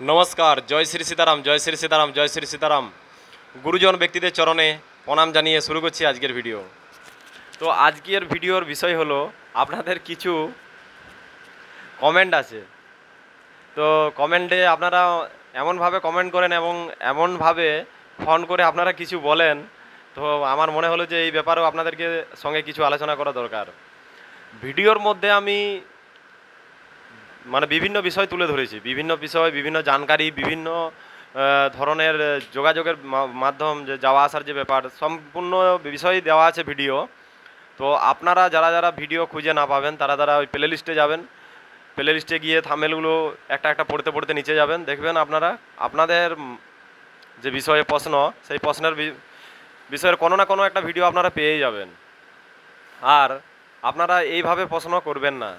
নমস্কার, জয় শ্রী সীতারাম, জয় শ্রী সীতারাম, জয় শ্রী সীতারাম। গুরুজন ব্যক্তিদের চরণে প্রণাম জানিয়ে শুরু করছি আজকের ভিডিও। তো আজকের ভিডিওর বিষয় হলো আপনাদের কিছু কমেন্ট আছে। তো কমেন্টে আপনারা এমনভাবে কমেন্ট করেন এবং এমনভাবে ফোন করে আপনারা কিছু বলেন, তো আমার মনে হলো যে এই ব্যাপারেও আপনাদেরকে সঙ্গে কিছু আলোচনা করা দরকার। ভিডিওর মধ্যে আমি বিভিন্ন বিষয় তুলে ধরেছি, বিভিন্ন বিষয়, বিভিন্ন জানকারি, বিভিন্ন ধরনের যোগাযোগের মাধ্যম, যে যাওয়া আসার যে ব্যাপার, সম্পূর্ণ বিষয় দেওয়া আছে ভিডিও। তো আপনারা যারা যারা ভিডিও খুঁজে না পাবেন তারা ওই প্লে লিস্টে যাবেন। প্লে লিস্টে গিয়ে থাম্বনেলগুলো একটা একটা পড়তে পড়তে নিচে যাবেন, দেখবেন আপনারা আপনাদের যে বিষয়ে প্রশ্ন, সেই প্রশ্নের বিষয়ের কোনো না কোনো একটা ভিডিও আপনারা পেয়ে যাবেন। আর আপনারা এইভাবে প্রশ্ন করবেন না,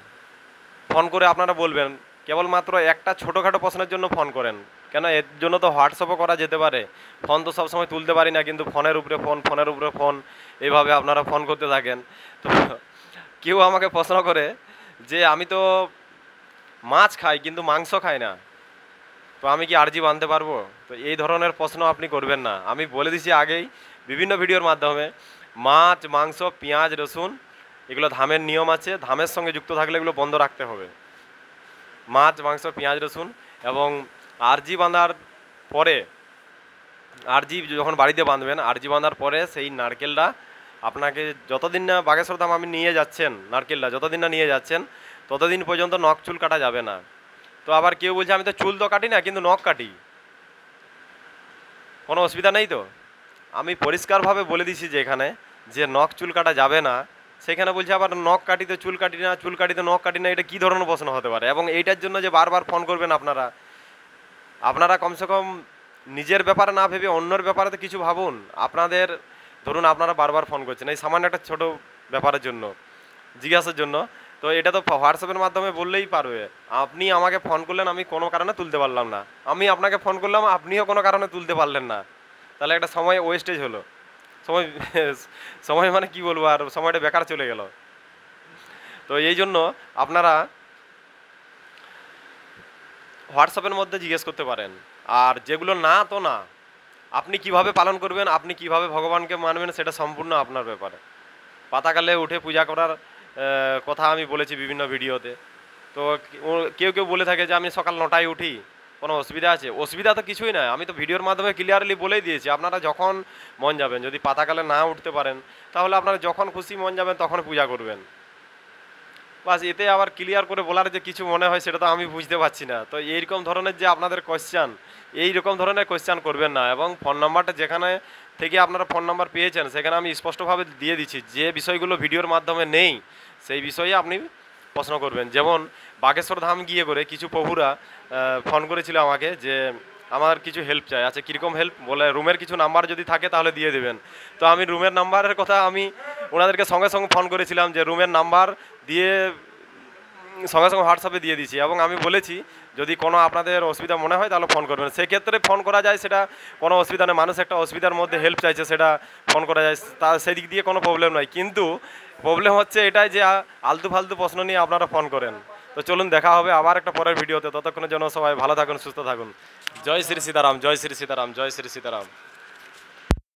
ফোন করে আপনারা বলবেন কেবলমাত্র একটা ছোটোখাটো প্রশ্নের জন্য ফোন করেন। কেন, এর জন্য তো হোয়াটসঅ্যাপও করা যেতে পারে। ফোন তো সবসময় তুলতে পারি না, কিন্তু ফোনের উপরে ফোন, ফোনের উপরে ফোন, এইভাবে আপনারা ফোন করতে থাকেন। তো কেউ আমাকে প্রশ্ন করে যে আমি তো মাছ খাই কিন্তু মাংস খাই না, তো আমি কি আরজি বানতে পারবো? তো এই ধরনের প্রশ্ন আপনি করবেন না। আমি বলে দিছি আগেই বিভিন্ন ভিডিওর মাধ্যমে, মাছ, মাংস, পেঁয়াজ, রসুন, এগুলো ধামের নিয়ম আছে। ধামের সঙ্গে যুক্ত থাকলে এগুলো বন্ধ রাখতে হবে। মাছ, মাংস, পেঁয়াজ, রসুন। এবং আরজি বাঁধার পরে, আরজি যখন বাড়িতে বাঁধবেন, আরজি বাঁধার পরে সেই নারকেলটা আপনাকে যতদিন না বাগেশ্বর ধাম আপনি নিয়ে যাচ্ছেন, নারকেলটা যতদিন না নিয়ে যাচ্ছেন ততদিন পর্যন্ত নখ চুল কাটা যাবে না। তো আবার কেউ বলছে আমি তো চুল তো কাটি না কিন্তু নখ কাটি, কোনো অসুবিধা নেই তো? আমি পরিষ্কারভাবে বলে দিছি যে এখানে যে নখ চুল কাটা যাবে না, সেখানে বলছে আবার নখ কাটিতে চুল কাটি না, চুল কাটিতে নখ কাটি না। এটা কী ধরনের প্রশ্ন হতে পারে? এবং এইটার জন্য যে বারবার ফোন করবেন আপনারা, আপনারা কমসে কম নিজের ব্যাপারে না ভেবে অন্যের ব্যাপারে তো কিছু ভাবুন। আপনাদের ধরুন আপনারা বারবার ফোন করছেন এই সামান্য একটা ছোটো ব্যাপারের জন্য, জিজ্ঞাসার জন্য। তো এটা তো হোয়াটসঅ্যাপের মাধ্যমে বললেই পারবে। আপনি আমাকে ফোন করলেন, আমি কোনো কারণে তুলতে পারলাম না, আমি আপনাকে ফোন করলাম, আপনিও কোনো কারণে তুলতে পারলেন না, তাহলে একটা সময় ওয়েস্টেজ হলো। সময় সময় মানে কি বলবো, আর সময়টা বেকার চলে গেল। তো এই জন্য আপনারা হোয়াটসঅ্যাপের মধ্যে জিজ্ঞেস করতে পারেন। আর যেগুলো না, তো না, আপনি কিভাবে পালন করবেন, আপনি কিভাবে ভগবানকে মানবেন, সেটা সম্পূর্ণ আপনার ব্যাপারে। প্রাতঃকালে উঠে পূজা করার কথা আমি বলেছি বিভিন্ন ভিডিওতে। তো কেউ কেউ বলে থাকে যে আমি সকাল 9টায় উঠি, কোনো অসুবিধা আছে? অসুবিধা তো কিছুই নয়, আমি তো ভিডিওর মাধ্যমে ক্লিয়ারলি বলেই দিয়েছি। আপনারা যখন মন যাবেন, যদি প্রাতঃকালে না উঠতে পারেন, তাহলে আপনারা যখন খুশি মন যাবেন তখন পূজা করবেন। বাস, এতে আবার ক্লিয়ার করে বলার যে কিছু মনে হয় সেটা তো আমি বুঝতে পারছি না। তো এইরকম ধরনের যে আপনাদের কোয়েশ্চান, এইরকম ধরনের কোয়েশ্চান করবেন না। এবং ফোন নাম্বারটা যেখানে থেকে আপনারা ফোন নাম্বার পেয়েছেন সেখানে আমি স্পষ্টভাবে দিয়ে দিচ্ছি, যে বিষয়গুলো ভিডিওর মাধ্যমে নেই সেই বিষয়ে আপনি প্রশ্ন করবেন। যেমন বাগেশ্বর ধাম গিয়ে করে কিছু প্রভুরা ফোন করেছিল আমাকে যে আমার কিছু হেল্প চাই। আচ্ছা, কীরকম হেল্প? বলে রুমের কিছু নাম্বার যদি থাকে তাহলে দিয়ে দেবেন। তো আমি রুমের নাম্বারের কথা আমি ওনাদেরকে সঙ্গে সঙ্গে ফোন করেছিলাম, যে রুমের নাম্বার দিয়ে সঙ্গে সঙ্গে হোয়াটসঅ্যাপে দিয়ে দিয়েছি। এবং আমি বলেছি যদি কোনো আপনাদের অসুবিধা মনে হয় তাহলে ফোন করবেন। সেক্ষেত্রে ফোন করা যায়, সেটা কোনো অসুবিধা নেই। মানুষ একটা অসুবিধার মধ্যে হেল্প চাইছে, সেটা ফোন করা যায়, তা সেদিক দিয়ে কোনো প্রবলেম নয়। কিন্তু প্রবলেম হচ্ছে এটাই যে আলতু ফালতু প্রশ্ন নিয়ে আপনারা ফোন করেন। তো চলুন, দেখা হবে আবার একটা পরের ভিডিওতে। ততক্ষণের জন্য সবাই ভালো থাকুন, সুস্থ থাকুন। জয় শ্রী সীতারাম, জয় শ্রী সীতারাম, জয় শ্রী সীতারাম।